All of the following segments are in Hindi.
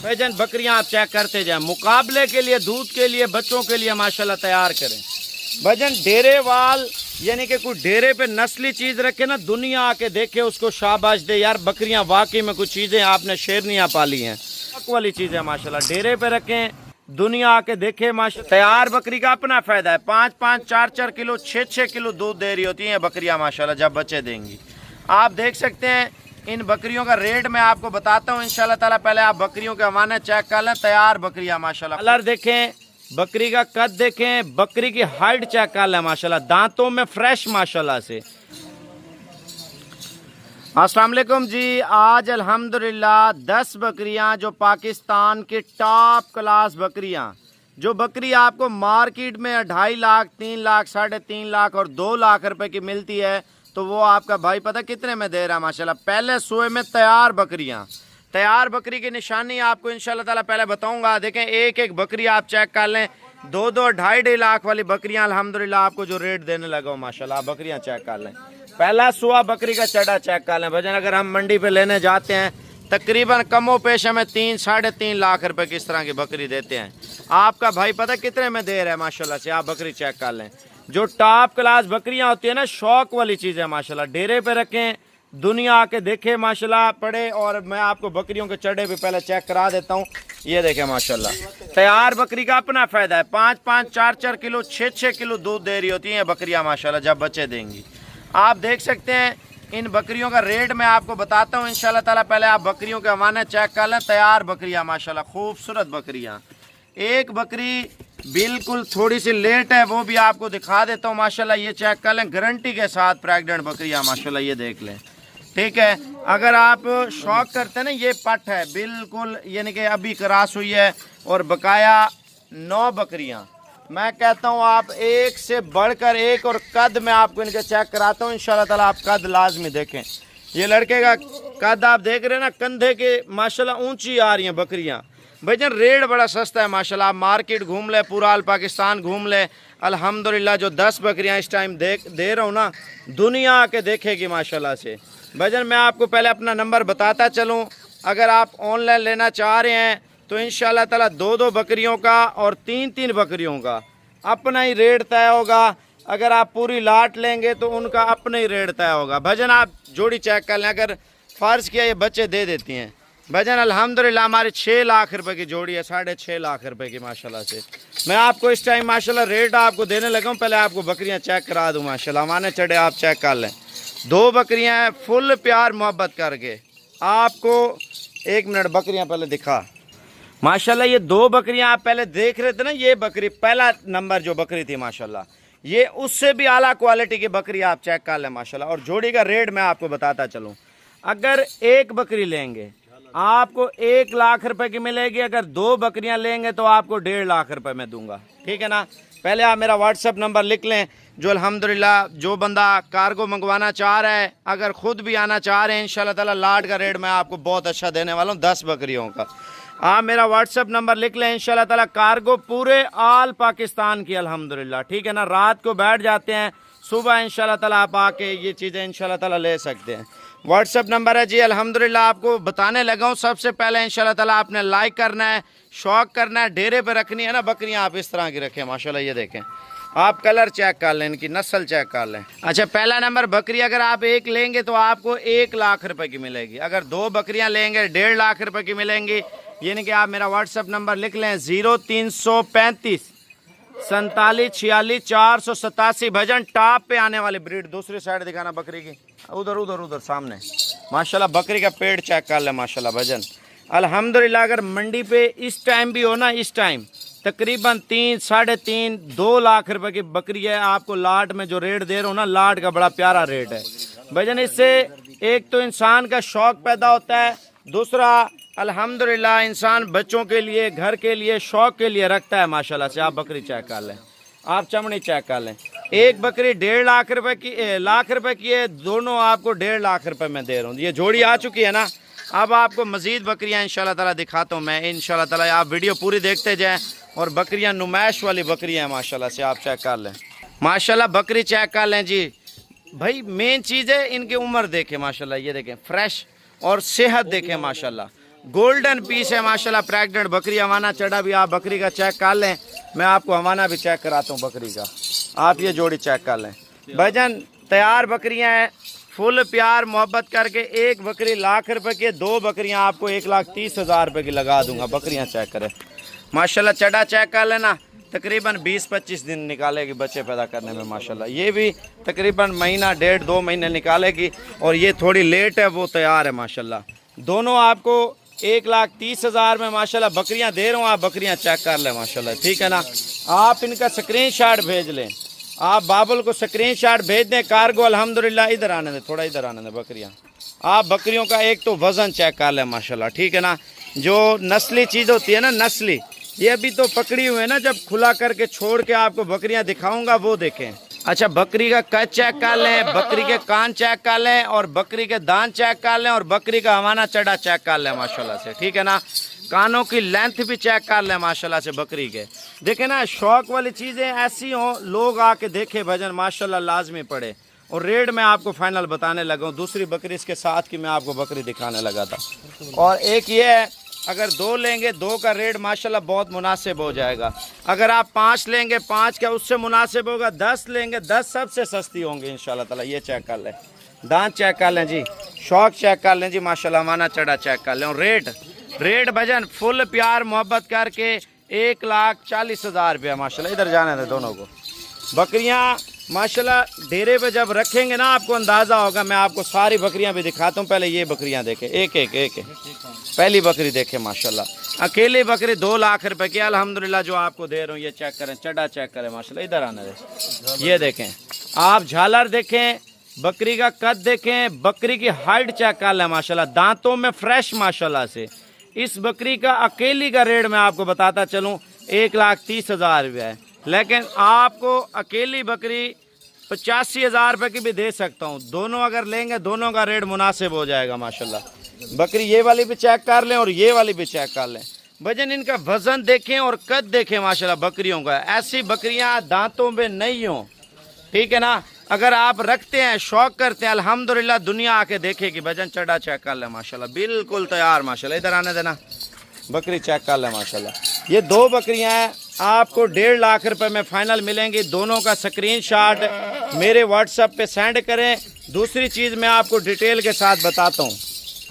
भाईजान बकरियां आप चेक करते जाएं, मुकाबले के लिए, दूध के लिए, बच्चों के लिए माशाल्लाह तैयार करें। भाईजान डेरे वाल यानी कि कोई डेरे पे नस्ली चीज़ रखे ना, दुनिया आके देखे उसको शाबाश दे यार, बकरियां वाकई में कुछ चीज़ें आपने शेरनियाँ पाली हैं, वाली चीज़ें माशाल्लाह। डेरे पे रखें, दुनिया आके देखे माशाल्लाह। तैयार बकरी का अपना फ़ायदा है, 5-5, 4-4 किलो, 6-6 किलो दूध दे रही होती हैं बकरियां माशाल्लाह जब बच्चे देंगी। आप देख सकते हैं इन बकरियों का रेट मैं आपको बताता हूँ इंशाल्लाह ताला। पहले आप बकरियों के हवाने चेक कर लें। तैयार बकरियां माशाल्लाह, कलर देखें, बकरी का कद देखें, बकरी की हाइट चेक कर लें माशाल्लाह, दांतों में फ्रेश माशाल्लाह से। अस्सलाम वालेकुम जी। आज अल्हम्दुलिल्लाह 10 बकरियां जो पाकिस्तान की टॉप क्लास बकरियां, जो बकरी आपको मार्केट में 2.5 लाख, 3 लाख, 3.5 लाख और 2 लाख रुपए की मिलती है, तो वो आपका भाई पता कितने में दे रहा है माशाल्लाह। पहले सुए में तैयार बकरियां, तैयार बकरी की निशानी आपको इंशाल्लाह ताला पहले बताऊंगा। देखें एक एक बकरी आप चेक कर लें, 2-2, 2.5 लाख वाली बकरियां अल्हम्दुलिल्लाह आपको जो रेट देने लगा हो माशाल्लाह, बकरियां चेक कर लें। पहला सुआ बकरी का चढ़ा चेक कर लें भजन। अगर हम मंडी पे लेने जाते हैं तकरीबन कमो पेश हमें 3-3.5 लाख रुपए की इस तरह की बकरी देते हैं। आपका भाई पता कितने में दे रहा है माशाल्लाह से, आप बकरी चेक कर लें। जो टॉप क्लास बकरियां होती है ना, शौक वाली चीज़ है माशाल्लाह। डेरे पे रखें, दुनिया आके देखे माशाल्लाह पड़े। और मैं आपको बकरियों के चढ़े भी पहले चेक करा देता हूँ। ये देखें माशाल्लाह, तैयार बकरी का अपना फ़ायदा है, 5-5, 4-4 किलो, 6-6 किलो दूध दे रही होती हैं बकरियां माशाल्लाह जब बच्चे देंगी। आप देख सकते हैं इन बकरियों का रेट मैं आपको बताता हूँ इंशाल्लाह ताला। पहले आप बकरियों के हवाने चेक कर लें। तैयार बकरियां माशाल्लाह, खूबसूरत बकरियां। एक बकरी बिल्कुल थोड़ी सी लेट है, वो भी आपको दिखा देता हूँ माशाल्लाह। ये चेक कर लें, गारंटी के साथ प्रेग्नेंट बकरियां माशाल्लाह, ये देख लें, ठीक है। अगर आप शौक करते हैं ना, ये पट है बिल्कुल, यानी कि अभी क्रॉस हुई है और बकाया 9 बकरियां। मैं कहता हूँ आप एक से बढ़कर एक, और कद मैं आपको इनके चेक कराता हूँ इंशाल्लाह ताला। आप कद लाजमी देखें, ये लड़के का कद आप देख रहे हैं ना, कंधे के माशाल्लाह ऊंची आ रही हैं बकरियां। भाईजान रेट बड़ा सस्ता है माशाल्लाह। आप मार्केट घूम ले, पूरा आल पाकिस्तान घूम ले, अल्हम्दुलिल्लाह जो 10 बकरियां इस टाइम दे रहा हूँ ना, दुनिया आके देखेगी माशाल्लाह से। भाईजान मैं आपको पहले अपना नंबर बताता चलूँ। अगर आप ऑनलाइन लेना चाह रहे हैं तो इंशाल्लाह ताला 2-2 बकरियों का और 3-3 बकरियों का अपना ही रेट तय होगा। अगर आप पूरी लाट लेंगे तो उनका अपना ही रेट तय होगा। भजन आप जोड़ी चेक कर लें, अगर फ़र्ज़ किया ये बच्चे दे देती हैं भजन, अल्हम्दुलिल्लाह हमारी 6 लाख रुपए की जोड़ी है, 6.5 लाख रुपए की माशाल्लाह से। मैं आपको इस टाइम माशाल्लाह रेट आपको देने लगा हूँ। पहले आपको बकरियाँ चेक करा दूँ माशाल्लाह, माने चढ़े आप चेक कर लें। 2 बकरियाँ हैं फुल प्यार मोहब्बत करके। आपको 1 मिनट बकरियाँ पहले दिखा माशाल्लाह। ये 2 बकरियां आप पहले देख रहे थे ना, ये बकरी पहला नंबर जो बकरी थी माशाल्लाह, ये उससे भी आला क्वालिटी की बकरी आप चेक कर लें माशाल्लाह। और जोड़ी का रेट मैं आपको बताता चलूं। अगर एक बकरी लेंगे आपको 1 लाख रुपए की मिलेगी, अगर 2 बकरियां लेंगे तो आपको 1.5 लाख रुपए में दूंगा, ठीक है ना। पहले आप मेरा व्हाट्सअप नंबर लिख लें, जो अल्हम्दुलिल्लाह जो बंदा कार्गो मंगवाना चाह रहा है, अगर ख़ुद भी आना चाह रहे हैं इंशाल्लाह ताला, लाट का रेट मैं आपको बहुत अच्छा देने वाला हूँ 10 बकरियों का। आप मेरा व्हाट्सअप नंबर लिख लें इंशाल्लाह ताला। कार्गो पूरे आल पाकिस्तान की अल्हम्दुलिल्लाह, ठीक है ना। रात को बैठ जाते हैं, सुबह इंशाल्लाह ताला आप आके ये चीज़ें इंशाल्लाह ताला ले सकते हैं। व्हाट्सअप नंबर है जी अल्हम्दुलिल्लाह, आपको बताने लगा हूँ। सबसे पहले इंशाल्लाह ताला आपने लाइक करना है, शौक करना है, डेरे पे रखनी है ना बकरियाँ, आप इस तरह की रखें माशाल्लाह। ये देखें, आप कलर चेक कर लें, इनकी नस्ल चेक कर लें। अच्छा, पहला नंबर बकरी अगर आप एक लेंगे तो आपको 1 लाख रुपए की मिलेगी। अगर 2 बकरियां लेंगे 1.5 लाख रुपए की मिलेंगी। यानी कि आप मेरा व्हाट्सअप नंबर लिख लें, 0335 47 46 487। भजन टॉप पे आने वाली ब्रीड। दूसरी साइड दिखाना बकरी की, उधर उधर उधर सामने माशाल्लाह। बकरी का पेट चेक कर ले माशाल्लाह भजन, अल्हम्दुलिल्लाह। अगर मंडी पे इस टाइम भी हो ना, इस टाइम तकरीबन 3-3.5 2 लाख रुपए की बकरी है। आपको लाट में जो रेट दे रहा हूँ ना, लाट का बड़ा प्यारा रेट है भजन। इससे एक तो इंसान का शौक पैदा होता है, दूसरा अल्हम्दुलिल्लाह इंसान बच्चों के लिए, घर के लिए, शौक के लिए रखता है माशाल्लाह से। आप बकरी चेक कर लें, आप चमड़ी चेक कर लें। एक बकरी 1.5 लाख रुपए की, लाख रुपए की है, दोनों आपको 1.5 लाख रुपए में दे रहा हूँ। ये जोड़ी आ चुकी है ना। अब आपको मज़ीद बकरियाँ इंशाल्लाह ताला दिखाता हूँ मैं इंशाल्लाह ताला। आप वीडियो पूरी देखते जाएँ। और बकरियाँ नुमाइश वाली बकरियाँ हैं माशाल्लाह से, आप चेक कर लें माशाल्लाह। बकरी चेक कर लें जी भाई। मेन चीज़ है इनकी उम्र देखें माशाल्लाह, ये देखें फ्रेश और सेहत देखें माशाल्लाह। गोल्डन पीस है माशाल्लाह। प्रेग्नेंट बकरी, हवाना चढ़ा भी आप बकरी का चेक कर लें। मैं आपको हवाना भी चेक कराता हूँ बकरी का, आप ये जोड़ी चेक कर लें। भाईजान तैयार बकरियां हैं, फुल प्यार मोहब्बत करके एक बकरी ₹1,00,000 की, 2 बकरियां आपको 1,30,000 की लगा दूंगा। बकरियां चेक करें माशाल्लाह, चढ़ा चेक कर लेना। तकरीबन 20-25 दिन निकालेगी बच्चे पैदा करने में माशाल्लाह। ये भी तकरीबन महीना 1.5-2 महीने निकालेगी, और ये थोड़ी लेट है, वो तैयार है माशाल्लाह। दोनों आपको 1,30,000 में माशाल्लाह बकरियां दे रहा हूँ। आप बकरियां चेक कर लें माशाल्लाह, ठीक है ना। आप इनका स्क्रीनशॉट भेज लें, आप बाबुल को स्क्रीनशॉट भेज दें। कार्गो अल्हम्दुलिल्लाह, इधर आने दें, थोड़ा इधर आने दें बकरियां। आप बकरियों का एक तो वज़न चेक कर लें माशाल्लाह, ठीक है ना। जो नस्ली चीज़ होती है ना, नस्ली, ये अभी तो पकड़ी हुई है ना, जब खुला करके छोड़ के आपको बकरियां दिखाऊंगा वो देखें। अच्छा, बकरी का कद चेक कर लें, बकरी के कान चेक कर लें, और बकरी के दांत चेक कर लें, और बकरी का हवाना चढ़ा चेक कर लें माशाल्लाह से, ठीक है ना। कानों की लेंथ भी चेक कर लें माशाल्लाह से बकरी के। देखें ना, शौक वाली चीज़ें ऐसी हों, लोग आके देखे भजन माशाल्लाह लाजमी पड़े। और रेट मैं आपको फाइनल बताने लगा हूँ। दूसरी बकरी इसके साथ की मैं आपको बकरी दिखाने लगा था। और एक ये है, अगर 2 लेंगे, 2 का रेट माशाल्लाह बहुत मुनासिब हो जाएगा। अगर आप 5 लेंगे, 5 का उससे मुनासिब होगा। 10 लेंगे, 10 सबसे सस्ती होंगी इंशाल्लाह ताला। ये चेक कर लें, दांत चेक कर लें जी, शौक चेक कर लें जी माशाल्लाह, माना चढ़ा चेक कर लें। और रेट भजन फुल प्यार मोहब्बत करके 1,40,000 रुपया माशाल्लाह। इधर जाने दें दोनों को। बकरियां माशाल्लाह डेरे पे जब रखेंगे ना, आपको अंदाज़ा होगा। मैं आपको सारी बकरियां भी दिखाता हूँ। पहले ये बकरियां देखें, एक पहली बकरी देखें माशाल्लाह। अकेली बकरी 2 लाख रुपए की अल्हम्दुलिल्लाह जो आपको दे रहा हूँ। ये चेक करें, चढ़ा चेक करें माशाल्लाह। इधर आने दें, ये देखें आप, झालर देखें, बकरी का कद देखें, बकरी की हाइट चेक कर लें माशाल्लाह। दांतों में फ्रेश माशाल्लाह से। इस बकरी का अकेली का रेट मैं आपको बताता चलूँ 1,30,000 रुपया है। लेकिन आपको अकेली बकरी 85,000 रुपये की भी दे सकता हूँ। दोनों अगर लेंगे, दोनों का रेट मुनासिब हो जाएगा माशाल्लाह। बकरी ये वाली भी चेक कर लें और ये वाली भी चेक कर लें। भजन इनका वजन देखें और कद देखें माशाल्लाह बकरियों का। ऐसी बकरियां दांतों में नहीं हो, ठीक है ना। अगर आप रखते हैं, शौक करते हैं, अल्हम्दुलिल्लाह दुनिया आके देखेगी। भजन चढ़ा चेक कर लें माशाल्लाह, बिल्कुल तैयार माशाल्लाह। इधर आने देना, बकरी चेक कर लें माशाल्लाह। ये 2 बकरियां हैं, आपको 1.5 लाख रुपए में फाइनल मिलेंगी। दोनों का स्क्रीनशॉट मेरे व्हाट्सएप पे सेंड करें। दूसरी चीज़ मैं आपको डिटेल के साथ बताता हूँ।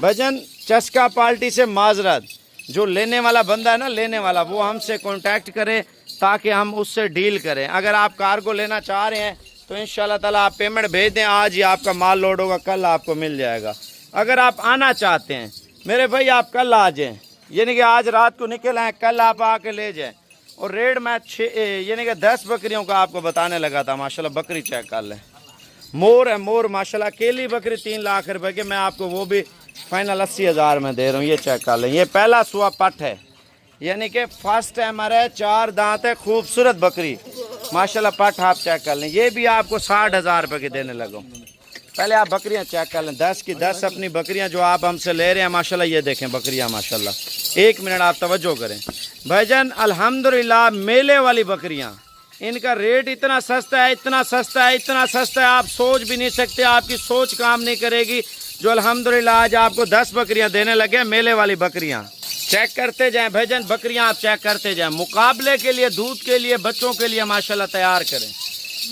भजन चस्का पार्टी से माजरत, जो लेने वाला बंदा है ना, लेने वाला, वो हमसे कांटेक्ट करे ताकि हम उससे डील करें। अगर आप कार्गो लेना चाह रहे हैं तो इंशाल्लाह ताला आप पेमेंट भेज दें, आज ही आपका माल लोड होगा, कल आपको मिल जाएगा। अगर आप आना चाहते हैं मेरे भाई, आप कल आ जाएँ, यानी कि आज रात को निकल आए, कल आप आके ले जाएँ। और रेट मैं यानी कि 10 बकरियों का आपको बताने लगा था माशाल्लाह। बकरी चेक कर लें, मोर है, मोर माशाल्लाह। अकेली बकरी 3 लाख रुपए की, मैं आपको वो भी फाइनल 80,000 में दे रहा हूँ। ये चेक कर लें, ये पहला सुआ पट है, यानी कि फर्स्ट टाइमर है, 4 दांत है, खूबसूरत बकरी माशाल्लाह। पट आप चेक कर लें, ये भी आपको 60,000 रुपये की देने लगा। पहले आप बकरियां चेक कर लें, 10 की 10 अपनी बकरियां जो आप हमसे ले रहे हैं माशाल्लाह। ये देखें बकरियां माशाल्लाह, 1 मिनट आप तवज्जो करें भाईजान। अल्हम्दुलिल्लाह मेले वाली बकरियां, इनका रेट इतना सस्ता है, इतना सस्ता है, इतना सस्ता है, आप सोच भी नहीं सकते। आपकी सोच काम नहीं करेगी। जो अल्हम्दुलिल्लाह आज आपको 10 बकरियां देने लगे, मेले वाली बकरियां। चेक करते जाएं भाईजान, बकरियां आप चेक करते जाएं। मुकाबले के लिए, दूध के लिए, बच्चों के लिए माशाल्लाह तैयार करें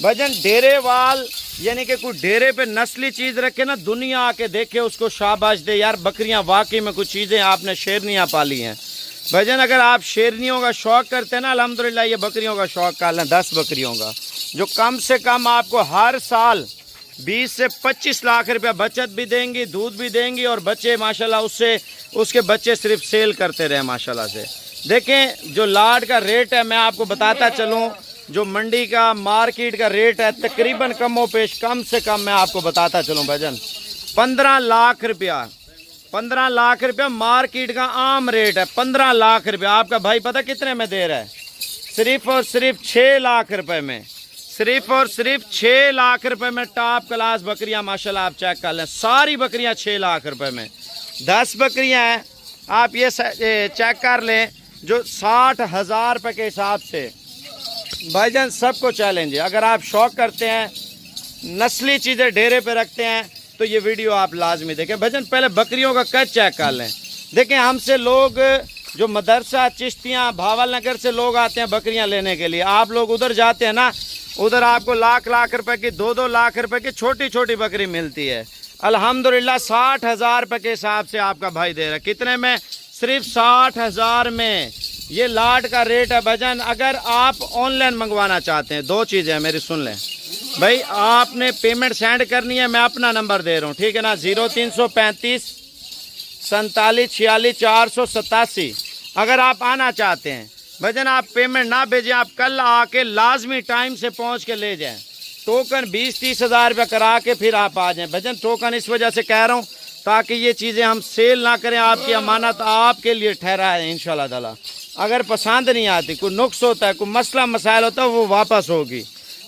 भाईजान। डेरे वाल यानी कि कोई डेरे पे नस्ली चीज़ रखे ना, दुनिया आके देखे, उसको शाबाश दे यार। बकरियां वाकई में कुछ चीज़ें आपने शेरनियाँ पाली हैं भाईजान। अगर आप शेरनियों का शौक़ करते हैं ना, अल्हम्दुलिल्लाह ये बकरियों का शौक़ कर लें, 10 बकरियों का, जो कम से कम आपको हर साल 20 से 25 लाख रुपया बचत भी देंगी, दूध भी देंगी, और बच्चे माशाल्लाह उससे उसके बच्चे सिर्फ सेल करते रहे माशाल्लाह से। देखें जो लाड का रेट है, मैं आपको बताता चलूँ, जो मंडी का मार्केट का रेट है तकरीबन कमो पेश, कम से कम मैं आपको बताता चलूँ भाईजान, 15 लाख रुपया। 15 लाख रुपया मार्केट का आम रेट है। 15 लाख रुपया आपका भाई पता कितने में दे रहा है? सिर्फ और सिर्फ 6 लाख रुपए में, सिर्फ और सिर्फ 6 लाख रुपए में टॉप क्लास बकरियां माशाल्लाह। आप चेक कर लें, सारी बकरियां 6 लाख रुपए में। 10 बकरियां हैं, आप ये चेक कर लें, जो 60,000 रुपये के हिसाब से भाईजान सबको चैलेंज है। अगर आप शौक करते हैं, नस्ली चीज़ें डेरे पे रखते हैं, तो ये वीडियो आप लाजमी देखें भाईजान। पहले बकरियों का कद चेक कर लें, देखें हमसे लोग जो मदरसा चिश्तियाँ भावल नगर से लोग आते हैं बकरियां लेने के लिए, आप लोग उधर जाते हैं ना, उधर आपको लाख लाख रुपए की 2-2 लाख रुपए की छोटी छोटी बकरी मिलती है। अल्हम्दुलिल्लाह 60,000 रुपये के हिसाब से आपका भाई दे रहा है। कितने में? सिर्फ 60,000 में। ये लाट का रेट है भजन। अगर आप ऑनलाइन मंगवाना चाहते हैं, 2 चीज़ें हैं मेरी, सुन लें भाई। आपने पेमेंट सेंड करनी है, मैं अपना नंबर दे रहा हूँ, ठीक है ना, 0335 47 46 487। अगर आप आना चाहते हैं भजन, आप पेमेंट ना भेजें, आप कल आके लाजमी टाइम से पहुंच के ले जाएं। टोकन 20-30 हज़ार रुपये करा के फिर आप आ जाएं। भजन टोकन इस वजह से कह रहा हूँ ताकि ये चीज़ें हम सेल ना करें, आपकी अमानत आपके लिए ठहरा है इंशाल्लाह ताला। अगर पसंद नहीं आती, कोई नुक्स होता है, कोई मसला मसाइल होता है, वो वापस होगी।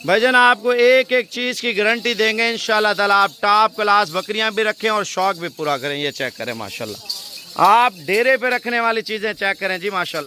भजन आपको एक एक चीज़ की गारंटी देंगे इंशाल्लाह ताला। आप टॉप क्लास बकरियां भी रखें और शौक भी पूरा करें। ये चेक करें माशाल्लाह, आप डेरे पे रखने वाली चीज़ें चेक करें जी माशाल्लाह।